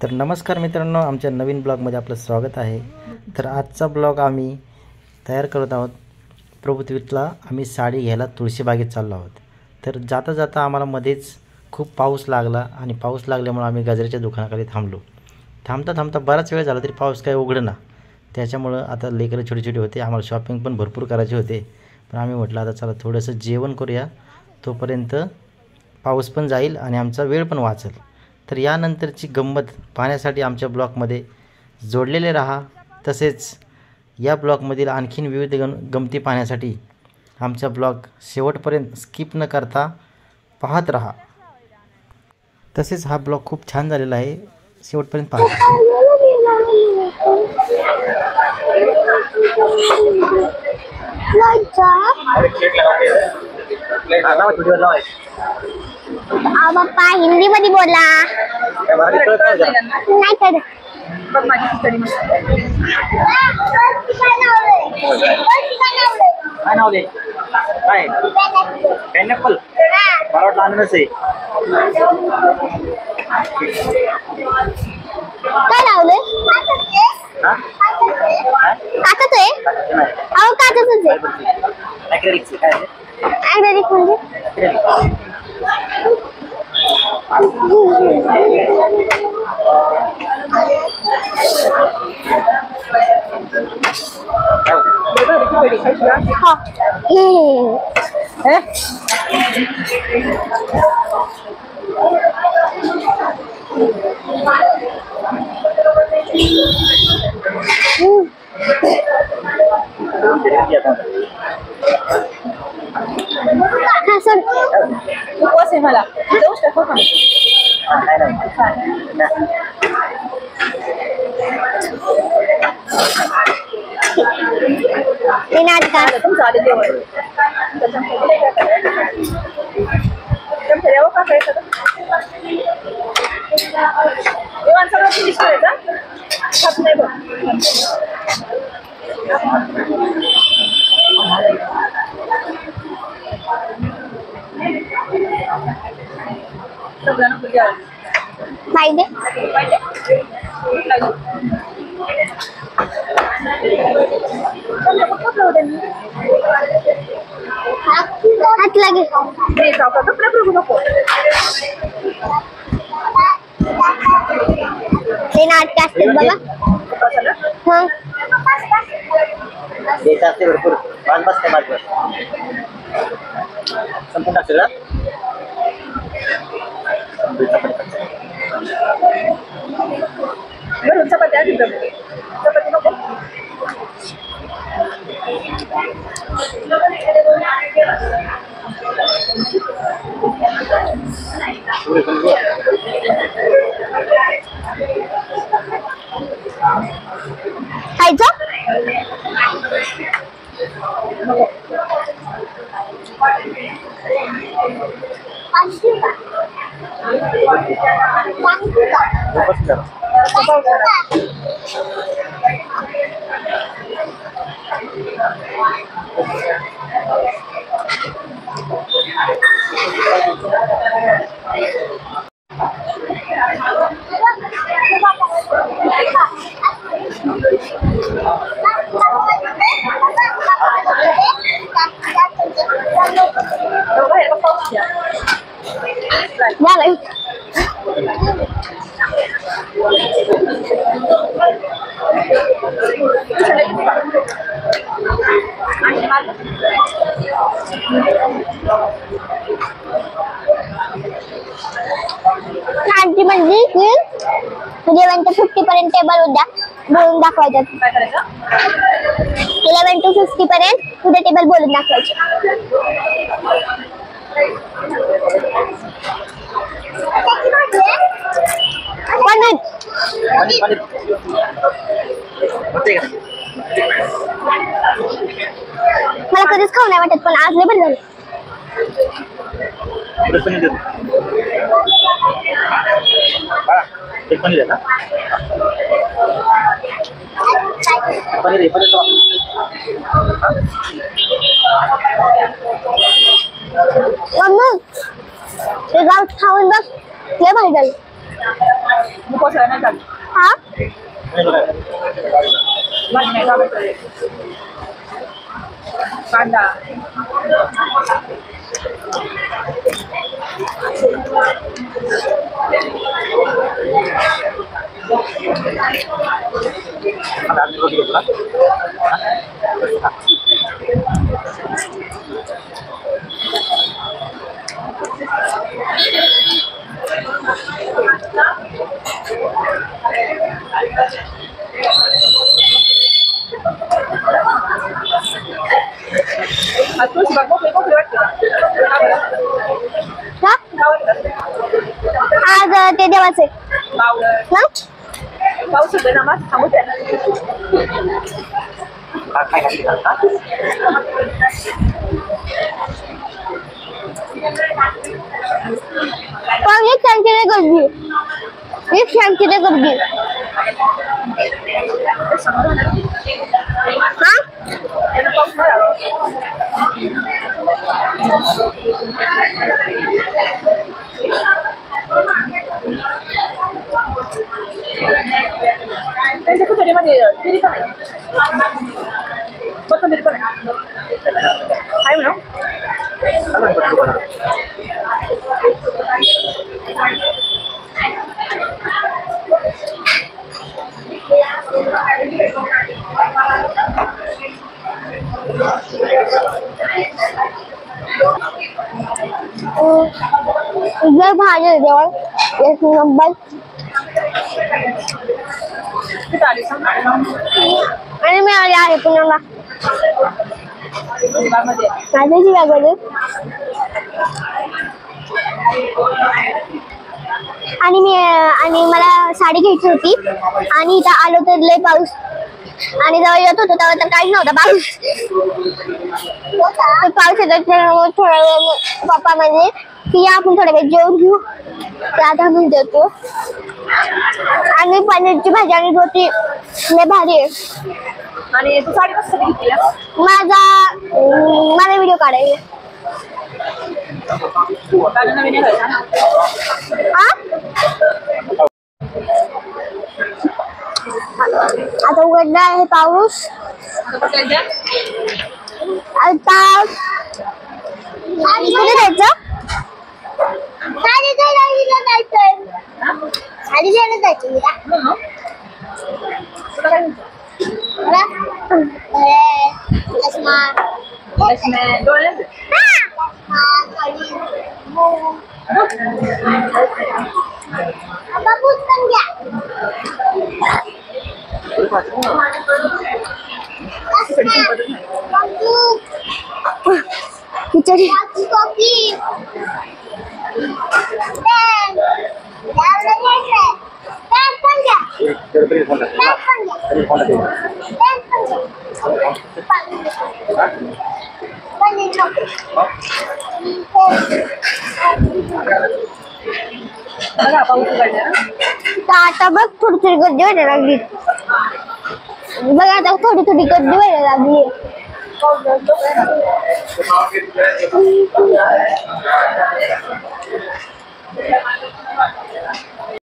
तर नमस्कार मित्रांनो, आमच्या नवीन ब्लॉगमध्ये आपलं स्वागत आहे। तर आजचा ब्लॉग आम्ही तयार करत आहोत। प्रभुत्वीतला आम्ही साडी घ्यायला तुळशीबागेत चाललो आहोत। तर जाता जाता आम्हाला मध्येच खूप पाऊस लागला आणि पाऊस लागल्यामुळे आम्ही गजऱ्याच्या दुकानाखाली थांबलो। थांबता बराच वेळ झाला तरी पाऊस काही उघडेना। त्याच्यामुळे आता लेकरं छोटे छोटे होते, आम्हाला शॉपिंग पण भरपूर करायचे होते। पण आम्ही म्हटलं आता चला थोडंसं जेवण करूया, तोपर्यंत पाऊस पण जाईल आणि आमचा वेळ पण वाचेल। तर यानंतरची गंमत पाहण्यासाठी आमच्या ब्लॉगमध्ये जोडलेले राहा। तसेच या ब्लॉगमधील आणखीन विविध गमती पाहण्यासाठी आमचा ब्लॉग शेवटपर्यंत स्किप न करता पाहत राहा। तसेच हा ब्लॉग खूप छान झालेला आहे, शेवटपर्यंत पहा। पप्पा हिंदी मध्ये बोला, नाही कर पायनॅपल मला वाटलं अननस आहे। काय लावलंय? काचच आहे? अहो काचच आहे। ॲक्रेलिक काय आहे? ॲक्रेलिक म्हणजे उपवास आहे मला जाऊ शकतो का? ते नाटक तुमचं आले जेवण जेव्हा का करायचं जेवण सगळं फिनिश करायचं खात नाही बघ। पाहिजे हात लागेल कपडे बघू नको ते नाटक असते बघा। हा देशाचे भरपूर बाज बसते माझ्या संपूर्ण टाकलं बरं चपाती आधी चपाती नको खायचं आंटी म्हणली की जेवण 50 पर्यंत टेबल उद्या बोलून दाखवायचं। 11 to 50 पर्यंत उद्या टेबल बोलून दाखवायचे। मला कधीच खाऊ नाही वाटत, पण आज लय बरं झालं। मग ते गाव खाऊन बघ, लय भारी झालं। पावसाळ्यात नाही चालत. हा भाजी नाही टोमॅटो कांदा आज तुळशी बाग मोकळी मोकळी वाटते का? आज ते देवाचे पावडर ना पाऊस होते ना मग थांबू द्या. पण एक शांतीने गर्दी एक शांतीने गर्दी हा त्यानं पाऊस नाही आला. त्यांच्या खिचडीमध्ये तिरी पण आहे कोथिंबीर पण आहे म्हणा. जर भाजी जवळ एक नंबर तिथं आली सांग आणि मी आले आहे पुण्याला बागमध्ये माझ्याची लागली आणि मला साडी घ्यायची होती आणि इथं आलो तर लय पाऊस आणि जेव्हा येत होतो तेव्हा तर काहीच नव्हता पाऊस. तर पाऊस येतात थोडा वेळ पप्पा म्हणजे की आपण थोडा वेळ जेवून घेऊ ते आता आम्ही जेवतो आणि पनीरची भाजी आणि रोटी लय भारी आहे. आणि तू साडी कसं घेतली मला व्हिडिओ काढायचा काढून नवीन घालायचा ना. आता उघडला आहे पाऊस आता कुठे जायचं खिचडी आता बघ थोडी थोडी गर्दी व्हायला लागली बघ आता थोडी थोडी गर्दी व्हायला लागली